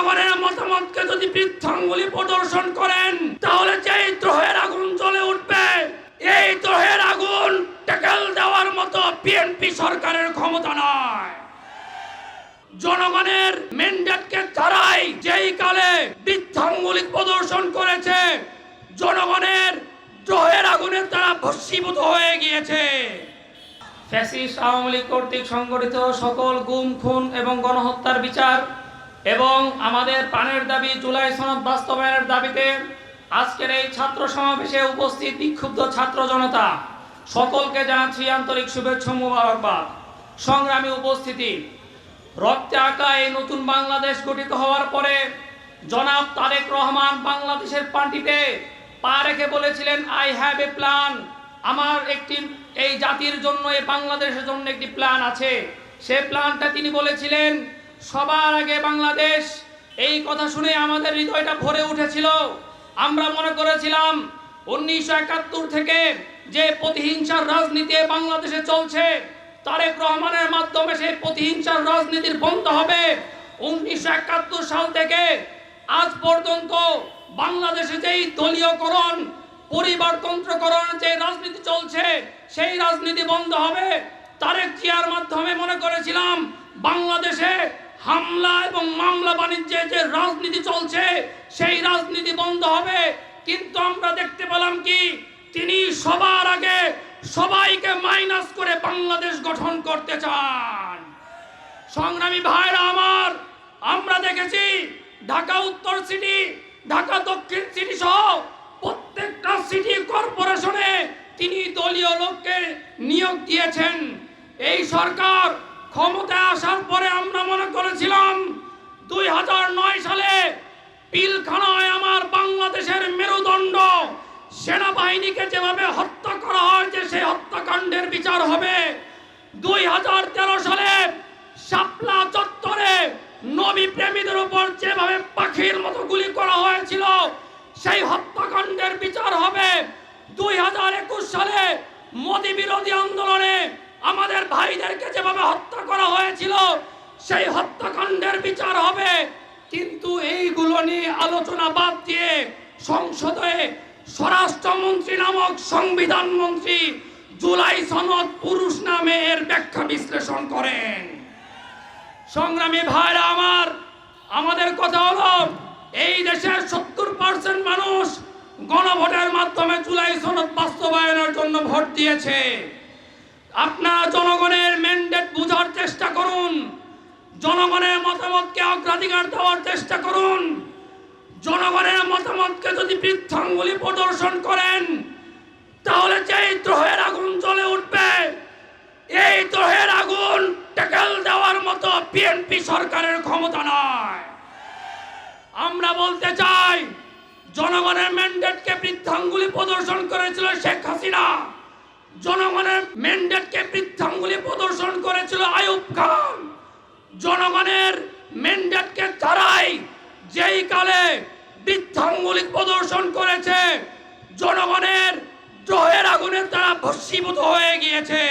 জনগণের মতামতকে যদি বৃদ্ধাঙ্গুলি প্রদর্শন করেন তাহলে যেই দ্রোহের আগুন জ্বলে উঠবে, এই দ্রোহের আগুন টেকেল দেওয়ার মতো বিএনপি সরকারের ক্ষমতা নয়। জনগণের ম্যান্ডেটকে তারাই যেই কালে বৃদ্ধাঙ্গুলি প্রদর্শন করেছে, জনগণের দ্রোহের আগুনে তারা ভস্মীভূত হয়ে গিয়েছে। ফ্যাসিস্ট আওয়ামী লীগ কর্তৃক সংগঠিত সকল গুম, খুন এবং গণহত্যার বিচার এবং আমাদের প্রাণের দাবি জুলাই সনদ বাস্তবায়নের দাবিতে আজকের এই ছাত্র সমাবেশে উপস্থিত বিক্ষুব্ধ ছাত্র জনতা সকলকে জানাচ্ছি আন্তরিক শুভেচ্ছা ও মোবারকবাদ। সংগ্রামী উপস্থিতি, রক্তে আঁকা এই নতুন বাংলাদেশ গঠিত হওয়ার পরে জনাব তারেক রহমান বাংলাদেশের পান্ডিতে পা রেখে বলেছিলেন, আই হ্যাভ এ প্ল্যান। আমার একটি এই জাতির জন্য, এই বাংলাদেশের জন্য একটি প্ল্যান আছে। সে প্ল্যানটা তিনি বলেছিলেন সবার আগে বাংলাদেশ। এই কথা শুনে আমাদের হৃদয়টা ভরে উঠেছিল। আমরা মনে করেছিলাম 1971 থেকে যে প্রতিহিংসার রাজনীতি বাংলাদেশে চলছে, তারেক রহমানের মাধ্যমে সেই প্রতিহিংসার রাজনীতির বন্ধ হবে। 1971 সাল থেকে আজ পর্যন্ত বাংলাদেশে যেই দলীয়করণ, পরিবারতন্ত্রকরণ যে রাজনীতি চলছে, সেই রাজনীতি বন্ধ হবে। তারেক জিয়ার মাধ্যমে মনে করেছিলাম বাংলাদেশে হামলা এবং মামলা বাণিজ্যে যে রাজনীতি চলছে, সেই রাজনীতি বন্ধ হবে। কিন্তু আমরা দেখতে পেলাম কি, তিনি সবার আগে সবাইকে মাইনাস করে বাংলাদেশ গঠন করতে চান। সংগ্রামী ভাইরা আমার, আমরা দেখেছি ঢাকা উত্তর সিটি, ঢাকা দক্ষিণ সিটি সহ প্রত্যেকটা সিটি কর্পোরেশনে তিনি দলীয় লোককে নিয়োগ দিয়েছেন। এই সরকার ক্ষমতায় আসার পরে আমরা মনে করেছিলাম 2009 সালে পিলখানায় আমার বাংলাদেশের মেরুদণ্ড সেনাবাহিনীকে যেভাবে হত্যা করা হয়েছে, সেই হত্যাকাণ্ডের বিচার হবে। 2013 সালে শাপলা চত্বরে নবী প্রেমীদের উপর যেভাবে পাখির মতো গুলি করা হয়েছিল, সেই হত্যাকাণ্ডের বিচার হবে। 2021 সালে মোদি বিরোধী আন্দোলনে আমাদের ভাইদেরকে যেভাবে হত্যা করা হয়েছিল, সেই হত্যাকাণ্ডের বিচার হবে। কিন্তু এইগুলো নিয়ে আলোচনা বাদ দিয়ে সংসদে স্বরাষ্ট্রমন্ত্রী নামক সংবিধান মন্ত্রী জুলাই সনদ পুরুষ নামে এর ব্যাখ্যা বিশ্লেষণ করেন। সংগ্রামী ভাইরা আমার, আমাদের কথা হলো এই দেশের 70% মানুষ গণভোটের মাধ্যমে জুলাই সনদ বাস্তবায়নের জন্য ভোট দিয়েছে। আপনারা জনগণের ম্যান্ডেট বোঝার চেষ্টা করুন, জনগণের মতামতকে অগ্রাধিকার দেওয়ার চেষ্টা করুন। জনগণের মতামতকে যদি বৃদ্ধাঙ্গুলি প্রদর্শন করেন তাহলে যেই দ্রোহের আগুন জ্বলে উঠবে, এই দ্রোহের আগুন টেকেল দেওয়ার মতো বিএনপি সরকারের ক্ষমতা নয়। আমরা বলতে চাই, জনগণের ম্যান্ডেটকে বৃদ্ধাঙ্গুলি প্রদর্শন করেছিল শেখ হাসিনা, জনগণের ম্যান্ডেটকে বৃদ্ধাঙ্গুলি প্রদর্শন করেছিল আইয়ুব খান। জনগণের ম্যান্ডেটকে তারাই যেই কালে বৃদ্ধাঙ্গুলি প্রদর্শন করেছে, জনগণের দ্রোহের আগুনে তারা ভস্মীভূত হয়ে গিয়েছে।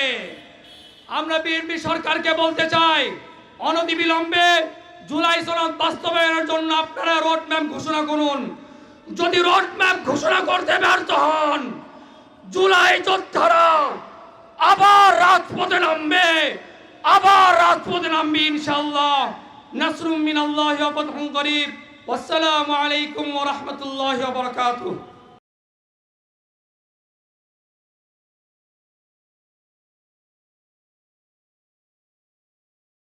আমরা বিএনপি সরকারকে বলতে চাই, অনতিবিলম্বে জুলাই সনদ বাস্তবায়নের জন্য আপনারা রোডম্যাপ ঘোষণা করুন। যদি রোডম্যাপ ঘোষণা করতে ব্যর্থ হন, জুলাই যোদ্ধারা আবার রাজপথে নামবে, ইনশাআল্লাহ। নাসরুম মিনাল্লাহি ওয়া ফাতহুন করিব। ওয়াসসালামু আলাইকুম ওয়া রাহমাতুল্লাহি ওয়া বারাকাতুহু।